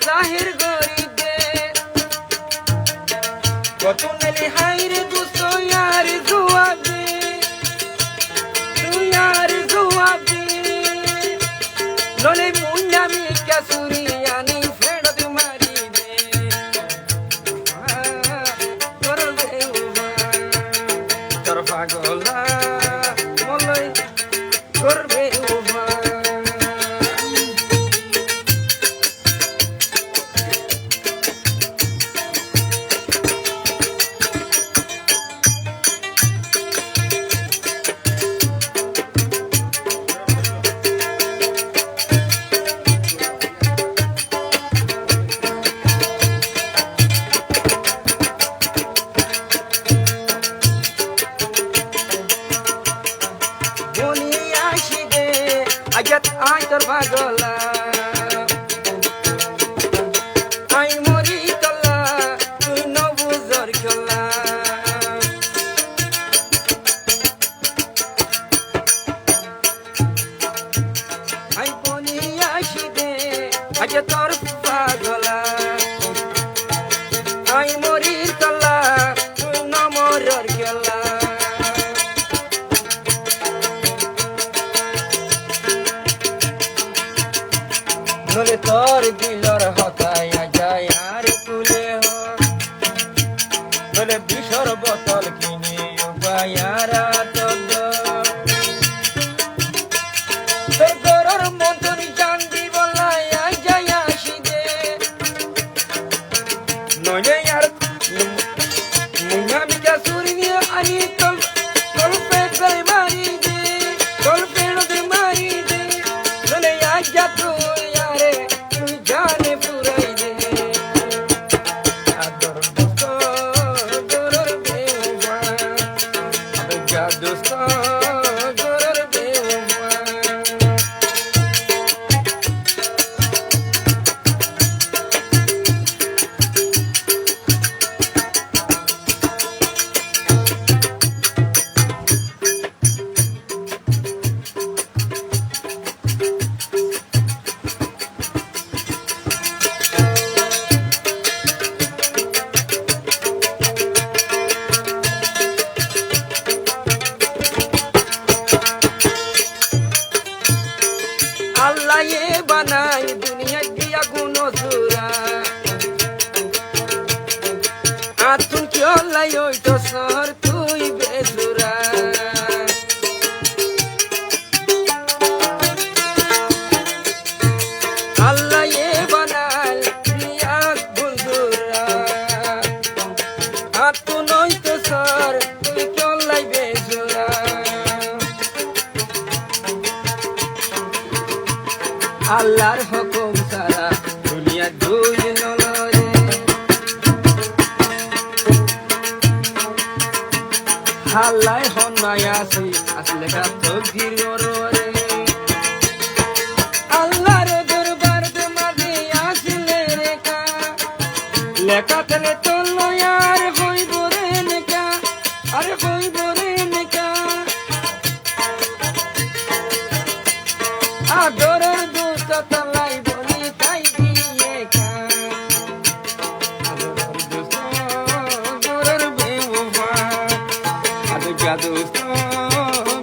জাহির গরি দে কত নেলি হাইরে দুস্ত ইয়ার জবাব দে তুই ইয়ার জবাব দে নলে মুন্ডামি কাসুরি আনি ফেরত মারি দে করবে তোর পাগলা মলই করবে আজাত আই তোর পাগলা আই মরি তলা তুই নবুজর খেলা আই বনি আসি দে আজাত তোর পাগলা আই মরি তলা তুই নমরর খেলা নলে তোর দিলর হতায়া যায় আর কুলে নলে বিষর বোতল কিনে উপায়ারা তোর গরর মতন জান দিব লায়া যায় আসি দে নলে আর মুঙ্গামি কাসুরি নিয়ে আনি তোর পেট গলে মারি দে তোর পেট দে মারি দে নলে আজা তুই জানে পুরাই দে আদর দোস্ত গরর বেওয়া আদর দোস্ত গরর বেওয়া আল্লাহ এ বানাই দুনিয়া দিয়া গুনো সুরা আতুন কি আল্লাহ ওই তো সর তুই বেসুরা আল্লাহ এ বানাই দুনিয়া গুনসুরা আতুন ওই তো সর তুই কি আল্লাহ বেসুরা আল্লাহর হুকুম সারা দুনিয়া দুই নলরে আল্লাহ হন্নাই আসি আসলে কা তকদির ওরে আল্লাহর দরবার তে মাঝে আসলে রেখা লেখা তেলে চললো আর হইব রে নেকা আরে হইব রে নেকা আদরের দোস্ত তলাই বলি তাই দিয়ে কা আদরের দোস্ত গরর বেওয়া আদর দোস্ত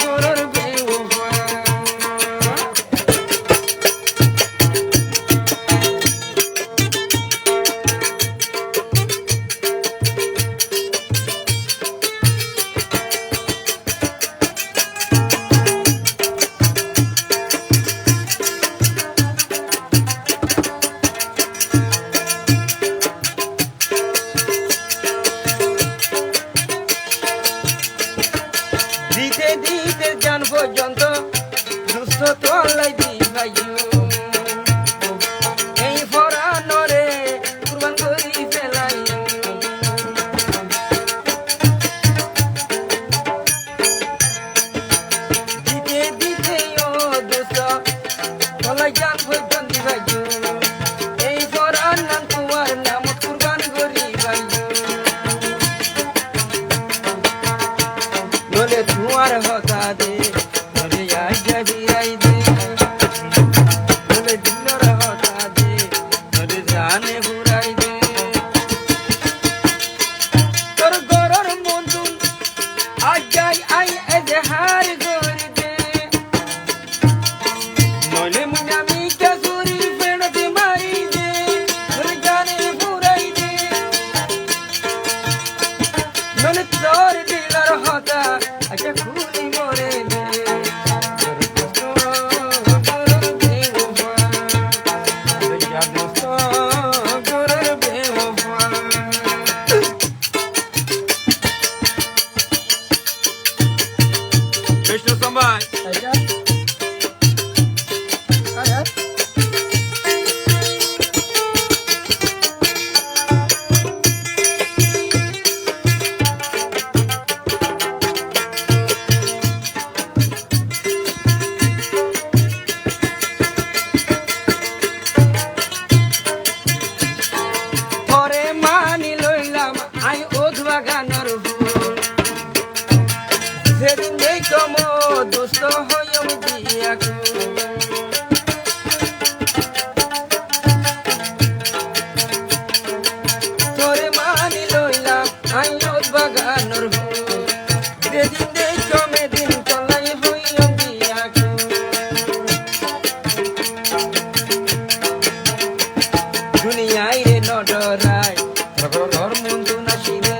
গরর বেওয়া দিতে দিতে জান পর্যন্ত দুস্থ তোলাই দি ভাই এই ফরানরে কুরবান করি ফেলাই দিতে দিতে ও দুস্থ তোলাই জান পর্যন্ত ভাই এই ফরান নাম তোমার নাম কুরবান করি ভাই নলে তোমার হতা দে নলে আইজা বিরাই দে নলে দিলর হতা দে নলে হইম দিয়া তোরে মানি লইলাম আইনত বাগানোর যেদিন দেখো মেদিন তলাই হইম দিয়া দুনিয়ায় রে নডরাই ঘর মন তু নাসি রে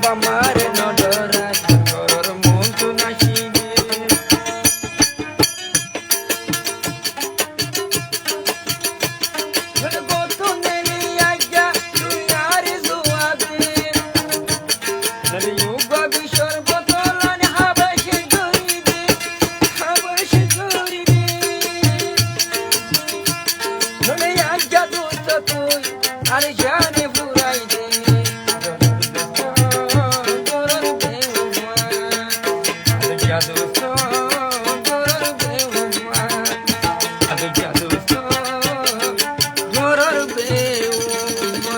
বামারে নডরাই ঘর মন তু নাসি রে কত নেলি আজ্ঞা তুই আর জুয়াবি নরে ইউবা বিশর বতলান হাবাশে গরিবি নরে আজ্ঞা দুত তুই আর জানে বুড়াই দে গরর বেউমা আর জাদু তো গরর বেউমা আর জাদু তো গরর বেউমা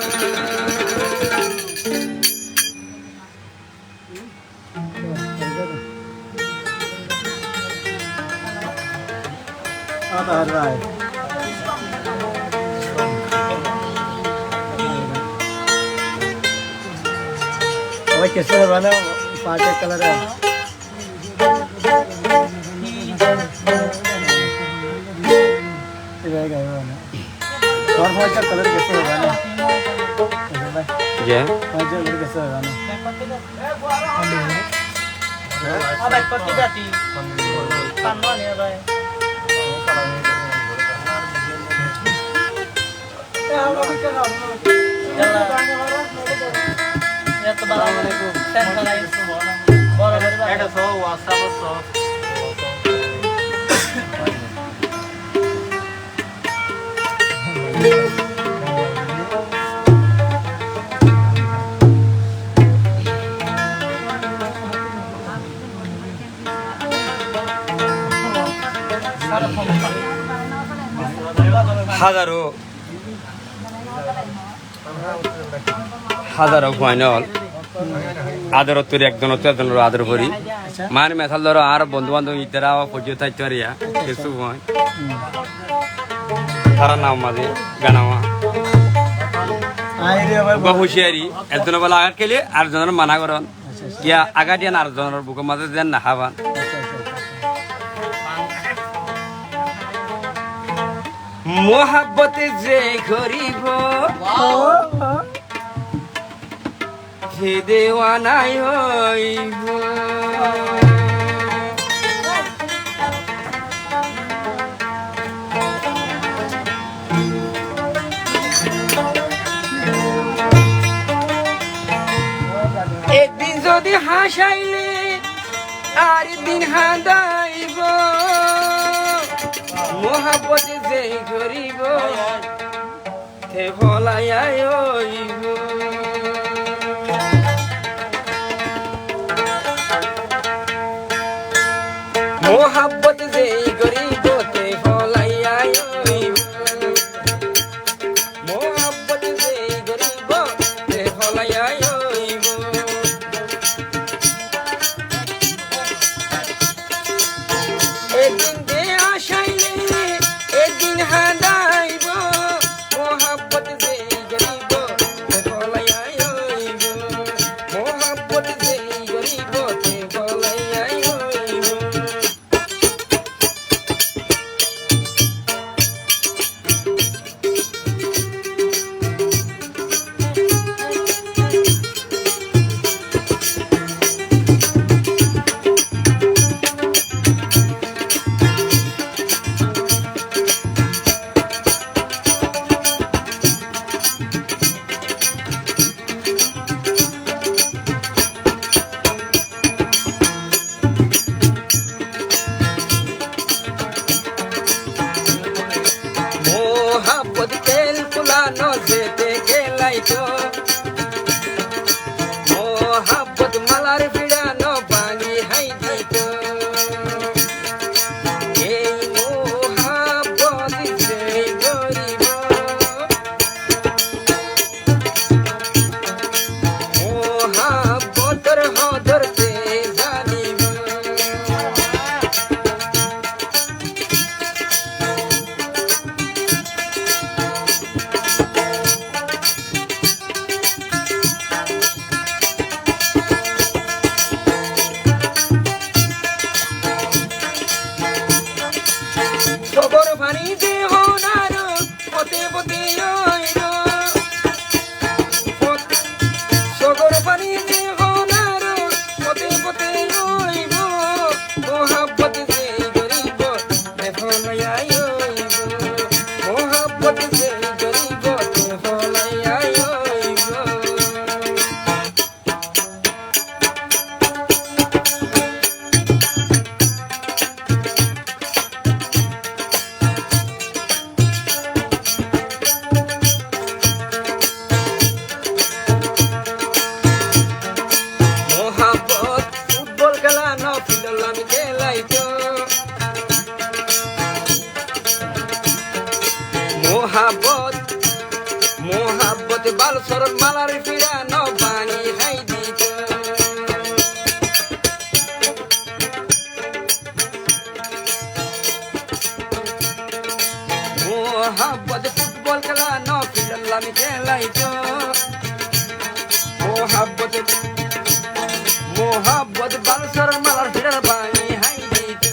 Alright. Oke, कैसे बना पांच कलर है और पांच कलर कैसे बना ये पांच कलर कैसे बना अब एक पत्ती जाती पन्ना नहीं है ya to bala centralize barabar eta so whatsapp so হাজারো হাজারো ফাইনাল আদর তোর একজনের আদর করি মানে মেথাল ধরো আর বন্ধু বান্ধব ইতারা পর্যন্ত থাকতে পারিয়া কিছু হয় তারা নাম মাঝে গানামা বা হুঁশিয়ারি একজনের বেলা আঘাত খেলে আর জনের মানা করন ইয়া আঘাত দিয়ান আর জনের বুকের মাঝে যেন না খাবান মোহাব্বতে যে করিব সে দেওয়ানাই হইব একদিন যদি হাসাইলে আর দিন হাঁদাইব মোহাব্বতে যে করিব সে ভলাইয়াই হইব মোহাব্বত যে করিব তে ভলাইয়াই হইব মোহাব্বত যে করিব তে ভলাইয়াই হইব একদিন যে আশাইলে একদিন হাঁদাইব মোহাব্বত যে করিব তে ভলাইয়াই হইব মোহাব্বত যে করিব তে ভলাইয়াই হইব খেলাইতো মোহাব্বত মোহাব্বত বাল সরল মালার ফিরানো পানি হাই দিত মোহাব্বত ফুটবল খেলা ন ফিরাল্লামি খেলাইতো মোহাব্বত মোহাব্বত বাল সরল মালার ফিরার পানি হাই দিত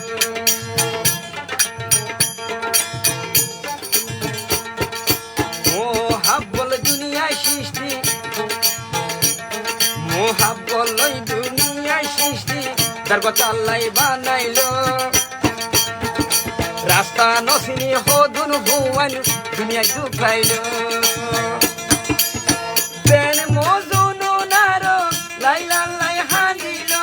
মোহাব্বল দুনিয়ায় সৃষ্টি মোহাব্বল দুনিয়ায় সৃষ্টি তার কথা আল্লাহ বানাইলো রাস্তা নসিনি হদুন ভুয়ান দুনিয়ায় ঢুকাইলো বেন মজুন নারো লাইলা লাই হাঁদিল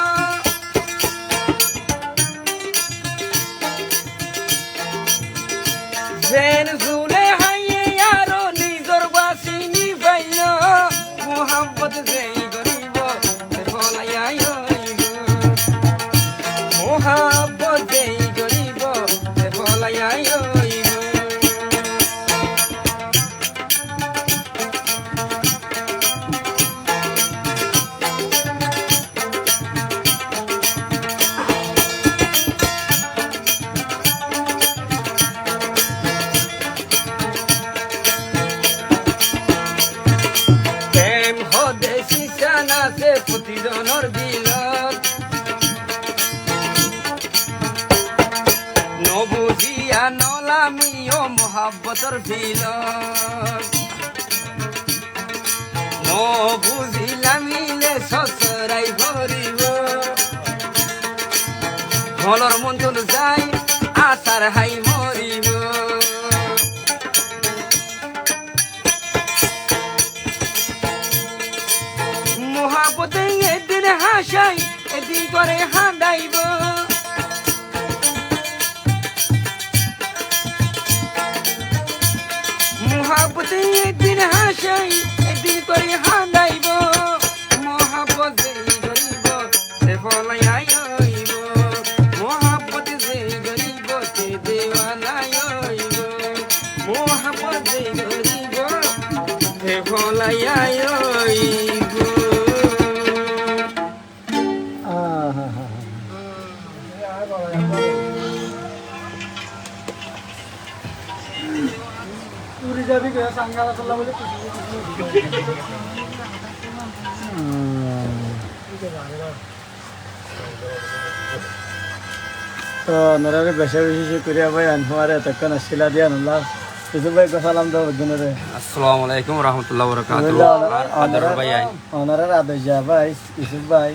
বেন জুলে হাইয়ে আরো নিজর বাসি নিভাইল মোহাম্মদ যেই গরিব সে ফলাইয়াই হইব মোহাম্মদ যেই গরিব সে ফলাইয়াই হইব প্রেম হদে সিসানাতে প্রতিজনের দিলত নবুজিয়া নলামিও মোহাব্বতর বিলত নবুজিলামিলে সসরাই ভরিব ভলর মন্তন যাই আশার হাই মরিব মোহাব্বতে এদিন হাসাই এদিন করে হাঁদাইব মোহাব্বতে এদিন হাসাই এদিন করে হাঁদাইব মোহাব্বত যেই গরিব সে ফলাইয়াই হইব মোহাব্বত যেই গরিব সে দেওয়ানাই হইব মোহাব্বত যেই গরিব সে ফলাইয়াই হইব পুরি যাবি কে সাঙ্গালা চলা বলে তো নরারে বেশি বেশি করিয়া ভাই আনহারে এতক্ষণ আসছিলা দিয়া নল্লা কিছু ভাই সালাম দাও জনরে আসসালামু আলাইকুম রহমতুল্লাহ বরকাতুহু আর আদর ভাই আই ওনারা আদেশ যা ভাই ইসুফ ভাই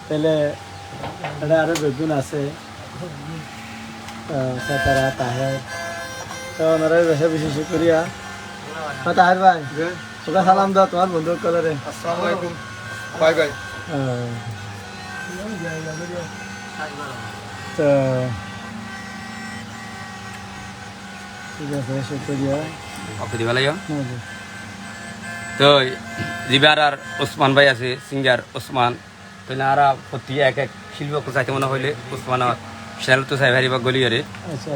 তাহলে এটা আরো বেগুন আছে সাতারা তাহের তো ওনারা বেশি বেশি করিয়া তাহের ভাই তোকে সালাম দাও তোমার বন্ধু কলরে আসসালামু আলাইকুম বাই বাই তো ঠিক আছে শুক্রিয়া ওকে দিবা লাগিও তো জিবার আর ওসমান ভাই আছে সিঙ্গার ওসমান তো নারা প্রতি এক এক শিল্প চাইতে মনে হইলে ওসমান চ্যানেল তো চাই ভারিবা গলিয়রে আচ্ছা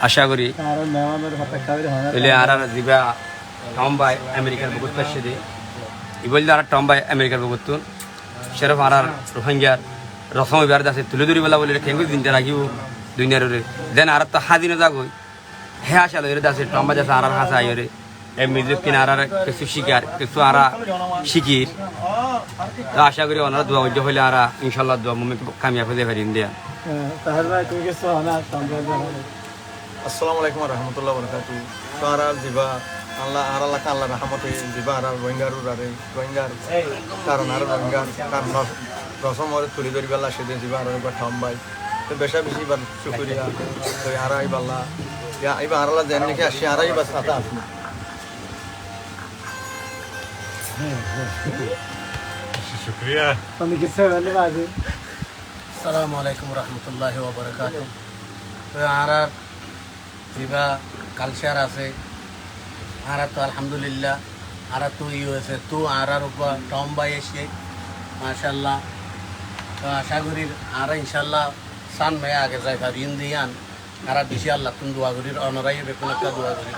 আশা করি আর মেহমানের হাতে খাওয়াই হয় তাহলে আর আর জিবা টম ভাই আমেরিকার বহুত পাশে দিয়ে ই বললে আর টম ভাই আমেরিকার বহুত সেরকম আর আর রোহিঙ্গার রসম এবার আছে তুলে ধরি বলা বলে খেঙ্গু দিনটা রাখিব দুনিয়ার দেন আর তো হাজিনো যাগই হে আসা লইরে আছে টম ভাই আছে আর আর হাসা আইরে এই মিউজিক কিনা আর কিছু শিকার কিছু আর শিকির তো আশা করি ওনারা দোয়া উজ্জ্ব হইলে আর ইনশাল্লাহ দোয়া মুমে কামিয়াব হতে পারি ইন্ডিয়া তাহের ভাই তুমি কিছু হয় না আসসালামু আলাইকুম রহমতুল্লাহ বরকাতুহু তো আর জিবা আল্লাহ আর আল্লাহ আল্লাহ রহমতে জিবা আর রোহিঙ্গারু আরে রোহিঙ্গার কারণ আর রোহিঙ্গার কারণ রসম ওরে তুলি ধরি বেলা সেদিন জিবা আর একবার ঠাম ভাই তো বেশা বেশি বার শুকরিয়া তো আর আইবাল্লাহ ইয়া আইবা আর আল্লাহ জান নাকি আসি আর আইবা সাথে আপনি শুক্রিয়া তুমি কিছু হলে বাজে আসসালামু আলাইকুম রহমতুল্লাহি ওয়া বারাকাতুহু তো আর জিবা কালচার আছে আর তো আলহামদুলিল্লাহ আর তো হয়েছে তো আর উপর টম বাই এসে মাশাল্লাহ তো আশা করি আর ইনশাল্লাহ সান মেয়ে আগে যায় তার ইন্দিয়ান আর বেশি আল্লাহ তুমি দোয়া করি অনরাই বেকুন একটা দোয়া করি